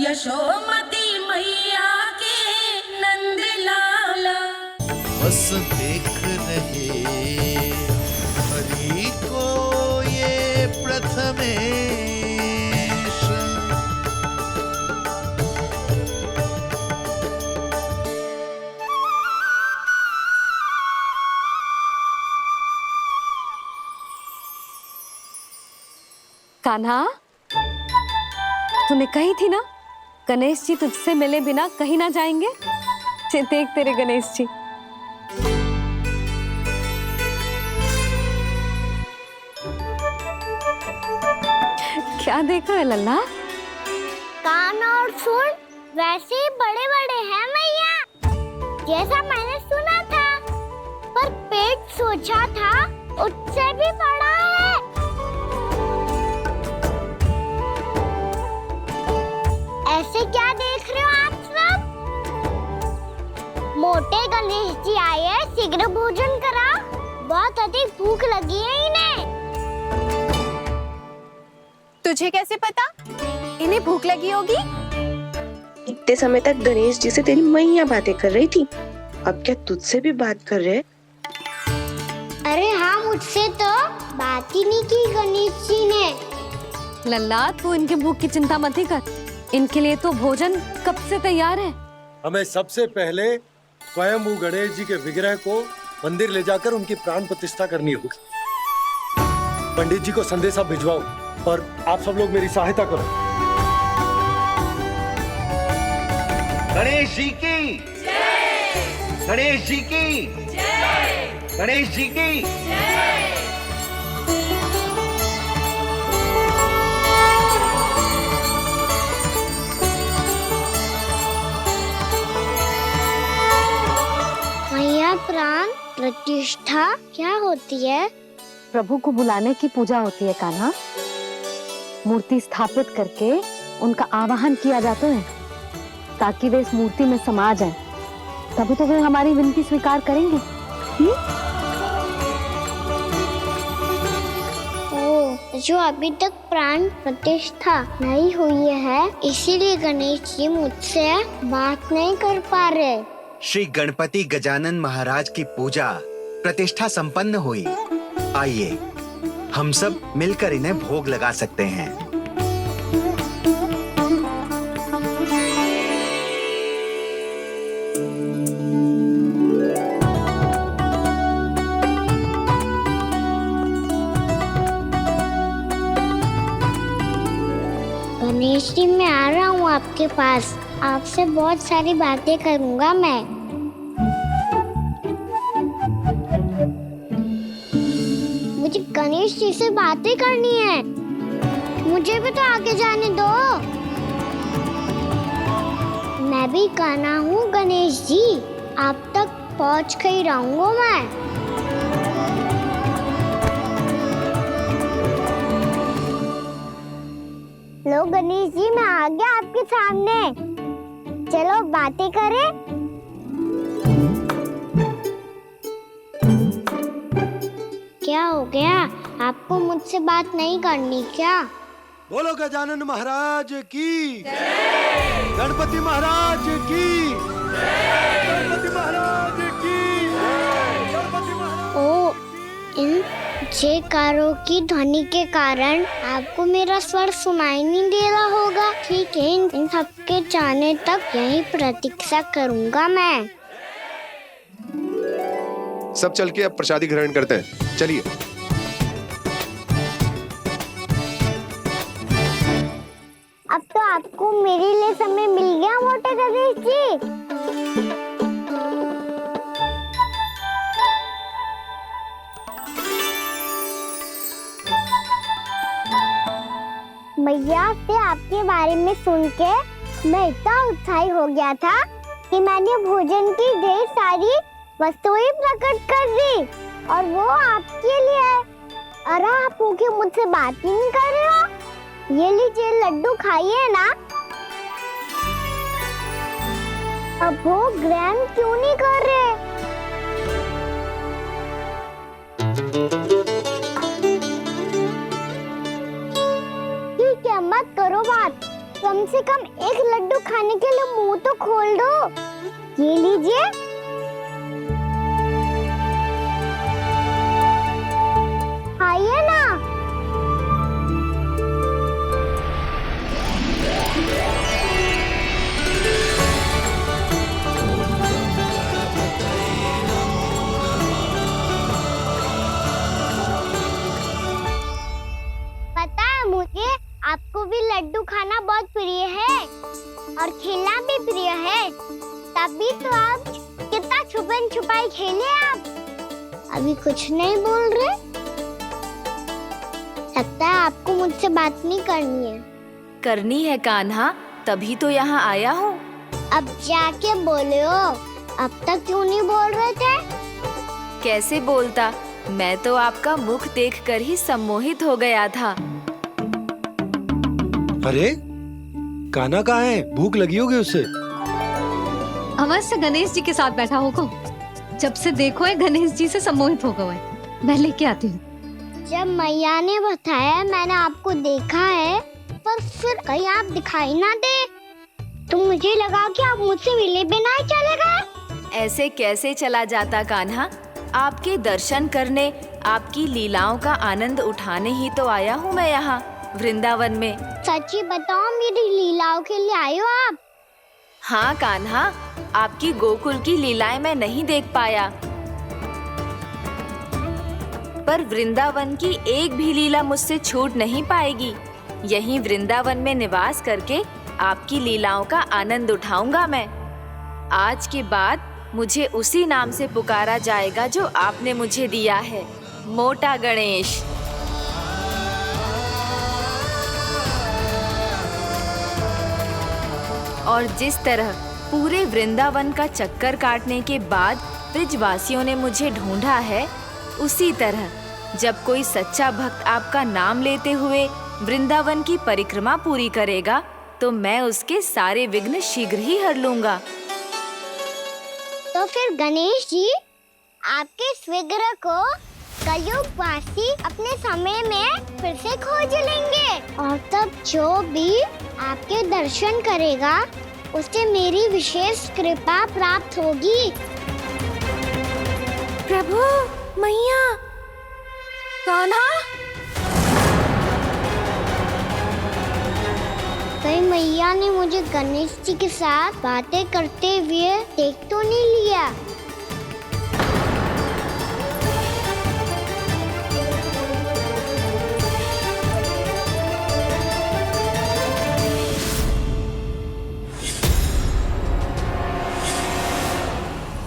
यशोमती मैया के नंद लाला। बस देख रहे हरि को ये प्रथमेश। कान्हा, तूने कही थी ना गणेश जी तुझसे मिले बिना कहीं ना जाएंगे। देख तेरे गणेश जी। क्या देख रहा है लल्ला? कान और सुन वैसे ही बड़े बड़े हैं मैया, जैसा मैंने सुना था, पर पेट सोचा था उससे भी बड़ा है। ऐसे क्या देख रहे हो आप सब? मोटे गणेश जी आए हैं, शीघ्र भोजन करा, बहुत अधिक भूख लगी है इन्हें। तुझे कैसे पता इन्हें भूख लगी होगी? इतने समय तक गणेश जी से तेरी मैया बातें कर रही थी, अब क्या तुझसे भी बात कर रहे? अरे हाँ, मुझसे तो बात ही नहीं की गणेश जी ने। लल्ला, तू इनके भूख की चिंता मत ही कर, इनके लिए तो भोजन कब से तैयार है। हमें सबसे पहले स्वयं गणेश जी के विग्रह को मंदिर ले जाकर उनकी प्राण प्रतिष्ठा करनी होगी। पंडित जी को संदेशा भिजवाओ और आप सब लोग मेरी सहायता करो। गणेश जी की जय! गणेश जी की जय! गणेश जी की जय! मैया, प्राण प्रतिष्ठा क्या होती है? प्रभु को बुलाने की पूजा होती है कान्हा। मूर्ति स्थापित करके उनका आवाहन किया जाता है ताकि वे इस मूर्ति में समा जाएं। तभी तो वे हमारी विनती स्वीकार करेंगे। ओ, जो अभी तक प्राण प्रतिष्ठा नहीं हुई है, इसीलिए गणेश जी मुझसे बात नहीं कर पा रहे। श्री गणपति गजानन महाराज की पूजा प्रतिष्ठा संपन्न हुई। आइए हम सब मिलकर इन्हें भोग लगा सकते हैं। गणेश जी, मैं आ रहा हूँ आपके पास, आपसे बहुत सारी बातें करूँगा मैं। मुझे गणेश जी से बातें करनी है, मुझे भी तो आगे जाने दो। मैं भी कान्हा हूँ गणेश जी, आप तक पहुँच कर ही रहूँगा मैं। लो गणेश जी, मैं आ गया आपके सामने, चलो बातें करें। क्या हो गया, आपको मुझसे बात नहीं करनी क्या? बोलो गजानन महाराज की जय! गणपति महाराज की जय! गणपति महाराज की जय! गणपति महाराज। ओ, इन जयकारों की ध्वनि के कारण आपको मेरा स्वर सुनाई नहीं दे रहा होगा। ठीक है, इन सबके जाने तक यही प्रतीक्षा करूंगा मैं। सब चल के अब प्रसादी ग्रहण करते हैं, चलिए। अब तो आपको मेरे लिए समय मिल गया मोटे गणेश जी। मैया से आपके बारे में सुन के मैं इतना उत्साही हो गया था कि मैंने भोजन की ढेर सारी वस्तुएं प्रकट कर दी, और वो आपके लिए। अरे आप भूखे मुझसे बात ही नहीं कर रहे हो। ये लीजिए लड्डू, खाइए ना। अब वो ग्रहण क्यों नहीं कर रहे? ठीक है, मत करो बात, कम से कम एक लड्डू खाने के लिए मुंह तो खोल दो। ये लीजिए। खाइए ना। पता है मुझे आपको भी लड्डू खाना बहुत प्रिय है और खेलना भी प्रिय है, तभी तो आप कितना छुपन छुपाई खेले। आप अभी कुछ नहीं बोल रहे। लगता है आपको मुझसे बात नहीं करनी है। करनी है कान्हा, तभी तो यहाँ आया हूँ। अब जाके बोले हो। अब तक क्यों नहीं बोल रहे थे? कैसे बोलता, मैं तो आपका मुख देखकर ही सम्मोहित हो गया था। अरे कान्हा कहाँ है? भूख लगी होगी उससे। अवश्य गणेश जी के साथ बैठा होगा। जब से देखो है गणेश जी से सम्मोहित हो गए। मैं लेके आती हूँ। जब मैया ने बताया मैंने आपको देखा है, पर फिर कहीं आप दिखाई ना दे तो मुझे लगा कि आप मुझसे मिले बिना ही चले गए। ऐसे कैसे चला जाता कान्हा? आपके दर्शन करने, आपकी लीलाओं का आनंद उठाने ही तो आया हूँ मैं यहाँ वृंदावन में। सच्ची बताओ, मेरी लीलाओं के लिए आए हो आप? हाँ कान्हा, आपकी गोकुल की लीलाएं मैं नहीं देख पाया, पर वृंदावन की एक भी लीला मुझसे छूट नहीं पाएगी। यहीं वृंदावन में निवास करके आपकी लीलाओं का आनंद उठाऊंगा मैं। आज के बाद मुझे उसी नाम से पुकारा जाएगा जो आपने मुझे दिया है, मोटा गणेश। और जिस तरह पूरे वृंदावन का चक्कर काटने के बाद ब्रिजवासियों ने मुझे ढूंढा है, उसी तरह जब कोई सच्चा भक्त आपका नाम लेते हुए वृंदावन की परिक्रमा पूरी करेगा, तो मैं उसके सारे विघ्न शीघ्र ही हर लूंगा। तो फिर गणेश जी, आपके इस विग्रह को कलयुगवासी अपने समय में फिर से खोज लेंगे, और तब जो भी आपके दर्शन करेगा उसे मेरी विशेष कृपा प्राप्त होगी। प्रभु, मैया, कान्हा। कहीं मैया ने मुझे गणेश जी के साथ बातें करते हुए देख तो नहीं लिया?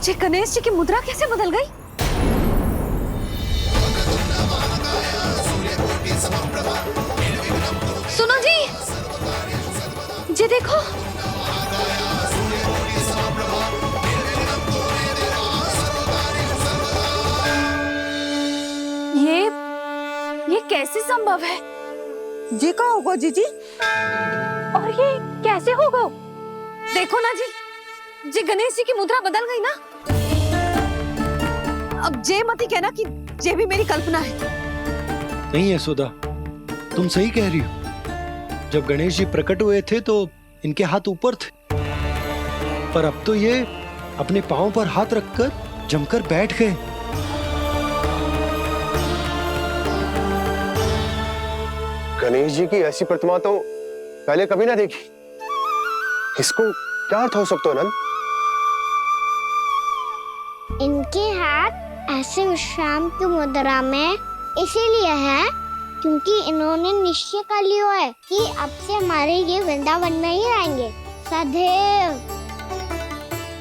ये गणेश जी की मुद्रा कैसे बदल गई? सुनो जी, ये देखो। ये कैसे संभव है? जी का होगा जीजी? और ये कैसे होगा? देखो ना जी, जे गणेश जी की मुद्रा बदल गई ना। अब जे मत ही कहना कि ये भी मेरी कल्पना है। नहीं यशोदा, तुम सही कह रही हो। जब गणेश जी प्रकट हुए थे तो इनके हाथ ऊपर थे, पर अब तो ये अपने पांव पर हाथ रखकर जमकर बैठ गए। गणेश जी की ऐसी प्रतिमा तो पहले कभी ना देखी। इसको क्या अर्थ हो सकता है नंद? इनके हाथ ऐसे विश्राम की मुद्रा में इसीलिए है क्योंकि इन्होंने निश्चय कर लिया है कि अब से हमारे ये वृंदावन में ही रहेंगे सदैव।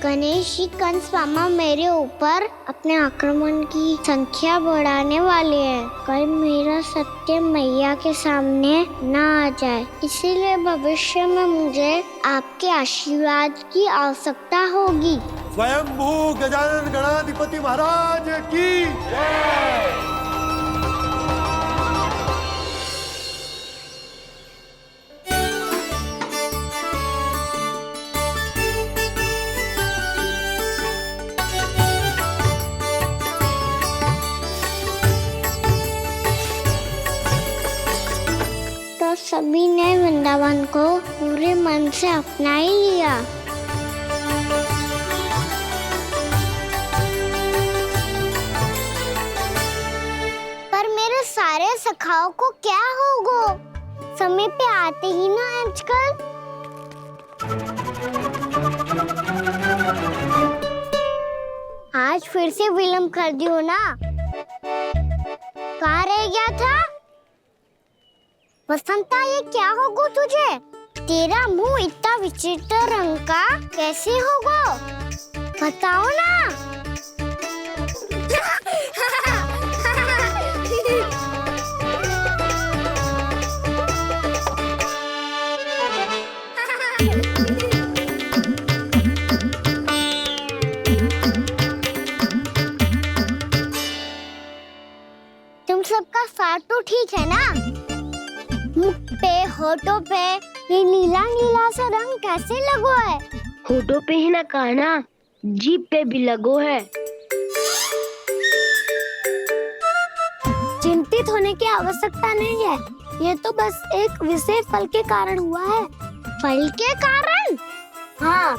गणेश जी कंस मामा मेरे ऊपर अपने आक्रमण की संख्या बढ़ाने वाले हैं, कल मेरा सत्य मैया के सामने ना आ जाए, इसीलिए भविष्य में मुझे आपके आशीर्वाद की आवश्यकता होगी। स्वयंभू गजानन गणाधिपति महाराज की जय। तो सभी ने वृंदावन को पूरे मेरे मन से अपना ही लिया। पर मेरे सारे सखाओं को क्या होगा? समय पे आते ही ना आजकल। आज फिर से विलम्ब कर दी हो ना? कहाँ रह गया था? वसंता, ये क्या होगा तुझे? तेरा मुंह इतना विचित्र रंग का कैसे होगा? बताओ ना। तुम सबका साथ तो ठीक है ना? मुख पे, होठों पे ये नीला नीला सा रंग कैसे लगो है? होठों पे ही ना कान्हा, जीभ पे भी लगो है। चिंतित होने की आवश्यकता नहीं है। ये तो बस एक विशेष फल के कारण हुआ है। फल के कारण? हाँ,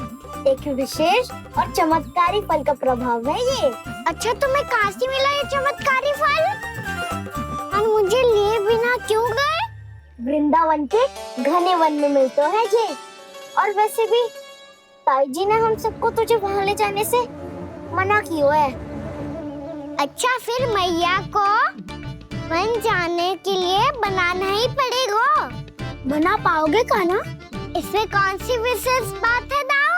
एक विशेष और चमत्कारी फल का प्रभाव है ये। अच्छा, तुम्हें कहाँ से मिला ये चमत्कारी फल? और मुझे लिए बिना क्यों गए? वृंदावन के घने वन में मिलते हैं ये। और वैसे भी ताई जी ने हम सबको तुझे वहाँ ले जाने से मना किया है। अच्छा, फिर मैया को वन जाने के लिए बनाना ही पड़ेगा। बना पाओगे कान्हा? इसमें कौन सी विशेष बात है दाऊ?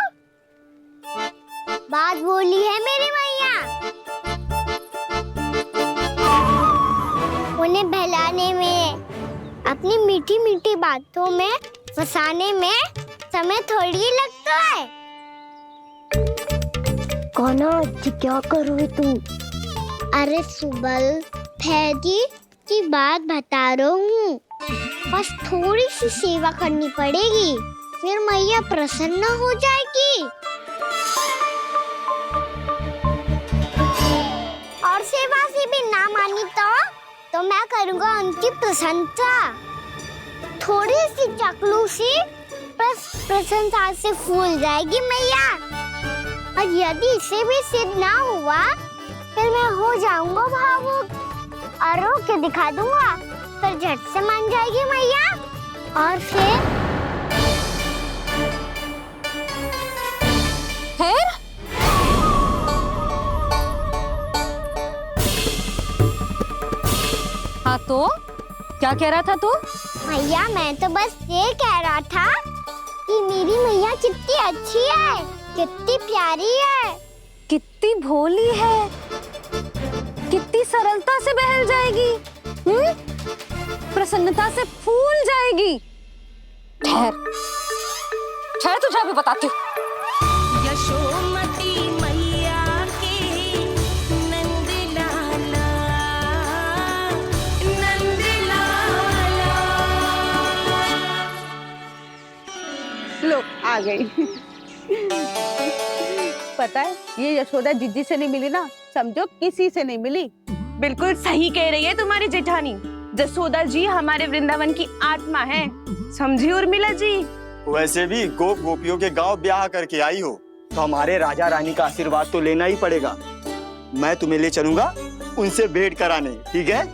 बात बोली है मेरी मैया। उन्हें बहलाने में, अपनी मीठी मीठी बातों में फंसाने में समय थोड़ी ही लगता है। कान्हा, क्या करोगे तुम? अरे सुबल, फैजी की बात बता रहा हूँ। बस थोड़ी सी सेवा करनी पड़ेगी, फिर मैया प्रसन्न हो जाएगी। और सेवा से भी ना मानी तो मैं करूँगा उनकी प्रशंसा। थोड़ी सी चाकलूसी बस प्रशंसा से फूल जाएगी मैया। और यदि इसे भी सिद्ध ना हुआ, फिर मैं हो जाऊंगा भावुक और रो के दिखा दूंगा। फिर झट से मान जाएगी मैया। और फिर हाँ, तो क्या कह रहा था तू? मैया, मैं तो बस ये कह रहा था कि मेरी मैया कितनी अच्छी है, कितनी प्यारी है, कितनी भोली है, कितनी सरलता से बहल जाएगी, प्रसन्नता से फूल जाएगी। ठहर ठहर, तुझे अभी बताती हूँ। यशोमती मैया के नंद लाला, नंद लाला। लो, आ गई। पता है, ये यशोदा जीजी से नहीं मिली ना, समझो किसी से नहीं मिली। बिल्कुल सही कह रही है तुम्हारी जेठानी। जसोदा जी हमारे वृंदावन की आत्मा है, समझी उर्मिला जी। वैसे भी गोप गोपियों के गांव ब्याह करके आई हो, तो हमारे राजा रानी का आशीर्वाद तो लेना ही पड़ेगा। मैं तुम्हें ले चलूंगा उनसे भेंट कराने, ठीक है?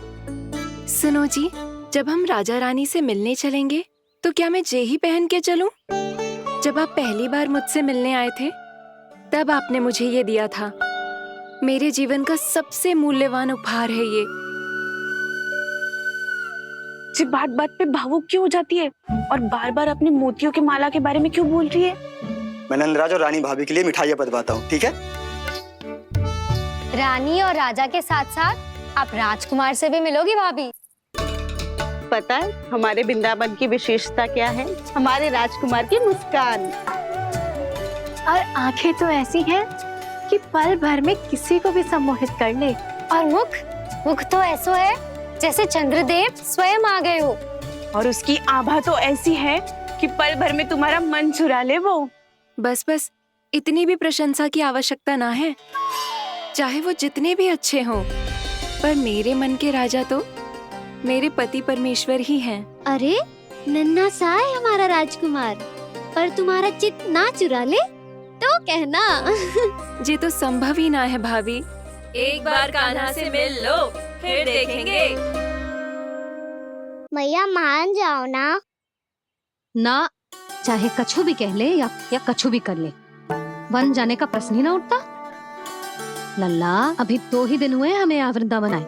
सुनो जी, जब हम राजा रानी से मिलने चलेंगे तो क्या मैं जेही पहन के चलूं? जब आप पहली बार मुझसे मिलने आए थे, तब आपने मुझे ये दिया था। मेरे जीवन का सबसे मूल्यवान उपहार है ये। जी बात बात पे भावुक क्यों हो जाती है और बार बार अपनी मोतियों के माला के बारे में क्यों बोल रही है? मैं नंदराज और रानी भाभी के लिए मिठाइयाँ बंटवाता हूँ, ठीक है? रानी और राजा के साथ साथ आप राजकुमार से भी मिलोगी भाभी। पता है हमारे वृंदावन की विशेषता क्या है? हमारे राजकुमार की मुस्कान। और आंखें तो ऐसी हैं कि पल भर में किसी को भी सम्मोहित कर ले। और मुख तो ऐसा है जैसे चंद्रदेव स्वयं आ गए हो। और उसकी आभा तो ऐसी है कि पल भर में तुम्हारा मन चुरा ले वो। बस बस, इतनी भी प्रशंसा की आवश्यकता ना है। चाहे वो जितने भी अच्छे हों, पर मेरे मन के राजा तो मेरे पति परमेश्वर ही हैं। अरे नन्हा सा है हमारा राजकुमार। पर तुम्हारा चित ना चुरा ले तो कहना। ये तो संभव ही ना है भाभी। एक बार कान्हा से मिल लो, फिर देखेंगे। मैया मान जाओ ना। ना, चाहे कछु भी कह ले या कछु भी कर ले, वन जाने का प्रश्न ही ना उठता। लल्ला, अभी 2 ही दिन हुए हमें यहाँ वृंदावन आए।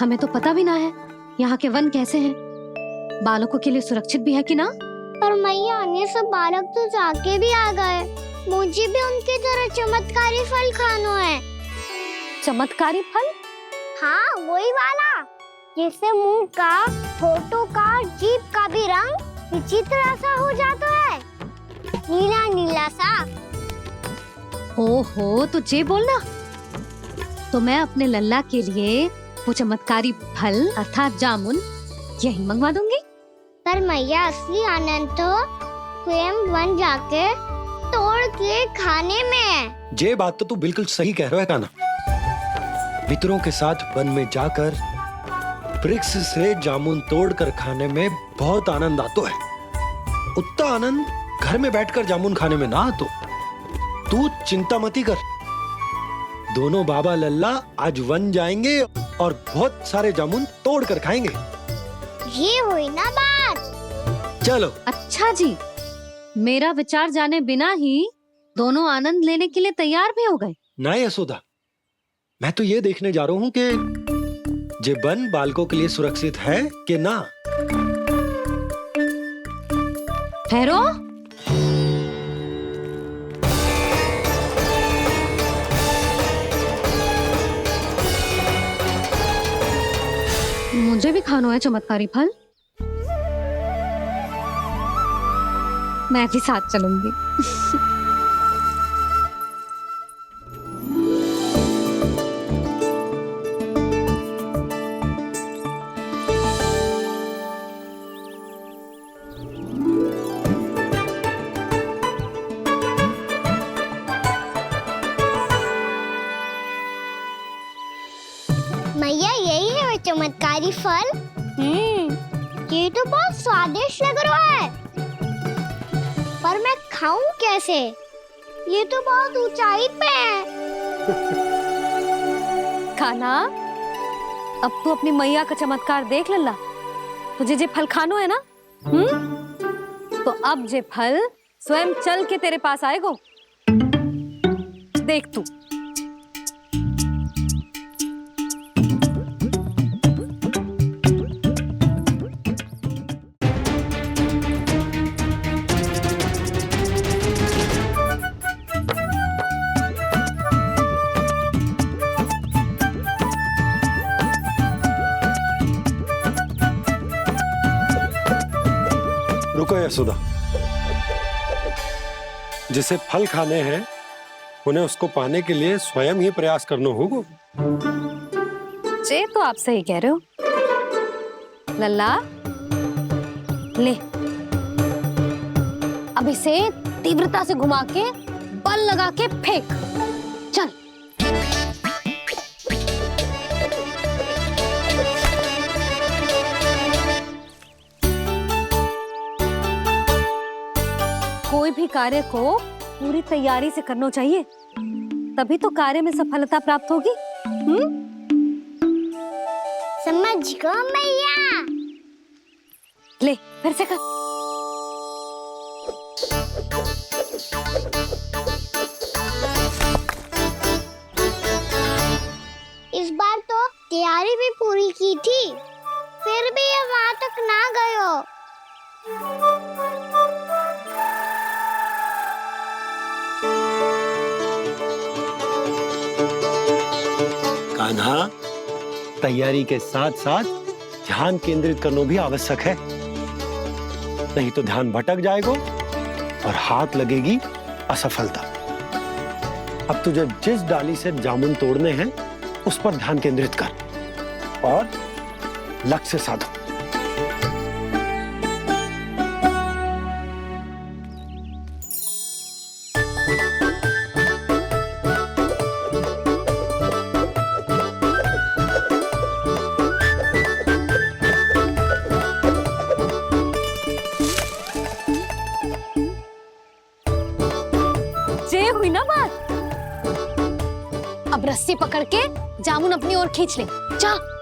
हमें तो पता भी ना है यहाँ के वन कैसे हैं, बालकों के लिए सुरक्षित भी है कि ना। पर मैया ये सब बालक तो जाके भी आ गए, मुझे भी उनकी तरह चमत्कारी फल खाना है। चमत्कारी फल? हाँ, वही वाला जिससे मुंह का, होठों का, जीभ का भी रंग विचित्र सा हो जाता है, नीला नीला सा। ओहो, तो जे बोलना। तो मैं अपने लल्ला के लिए वो चमत्कारी फल अर्थात जामुन यही मंगवा दूंगी। पर मैया असली आनंद तो स्वयं वन जाके तोड़ के खाने में है। ये बात तो तू बिल्कुल सही कह रहा है कान्हा। मित्रों के साथ वन में जाकर वृक्ष से जामुन तोड़कर खाने में बहुत आनंद आता है। उतना आनंद घर में बैठकर जामुन खाने में ना आतो। तू चिंता मती कर, दोनों बाबा लल्ला आज वन जाएंगे और बहुत सारे जामुन तोड़कर खाएंगे। ये हुई ना बात। चलो। अच्छा जी, मेरा विचार जाने बिना ही दोनों आनंद लेने के लिए तैयार भी हो गए। ना यशोदा, मैं तो ये देखने जा रहा हूँ कि जे वन बालकों के लिए सुरक्षित है कि ना। ठहरो। मुझे भी खाना है चमत्कारी फल। मैं भी साथ चलूंगी। मैया यही है वो चमत्कारी फल। ये तो बहुत स्वादिष्ट लग रहा है, पर मैं खाऊं कैसे? ये तो बहुत ऊंचाई पे है। खाना, अब तू अपनी मैया का चमत्कार देख लल्ला। तुझे जे फल खानो है ना, तो अब जे फल स्वयं चल के तेरे पास आएगो। देख तू। रुको यशोदा, जिसे फल खाने हैं उन्हें उसको पाने के लिए स्वयं ही प्रयास करना होगा। जे तो आप सही कह रहे हो लल्ला। ले, अब इसे तीव्रता से घुमा के बल लगा के फेंक। चल। कोई भी कार्य को पूरी तैयारी से करना चाहिए, तभी तो कार्य में सफलता प्राप्त होगी। समझ गो मैया। ले, फिर से कर। इस बार तो तैयारी भी पूरी की थी, फिर भी ये वहां तक ना गयो। कान्हा, तैयारी के साथ साथ ध्यान केंद्रित करना भी आवश्यक है, नहीं तो ध्यान भटक जाएगा और हाथ लगेगी असफलता। अब तुझे जिस डाली से जामुन तोड़ने हैं उस पर ध्यान केंद्रित कर और लक्ष्य साधो। जे हुई ना बात। अब रस्सी पकड़ के जामुन अपनी ओर खींच ले। जा।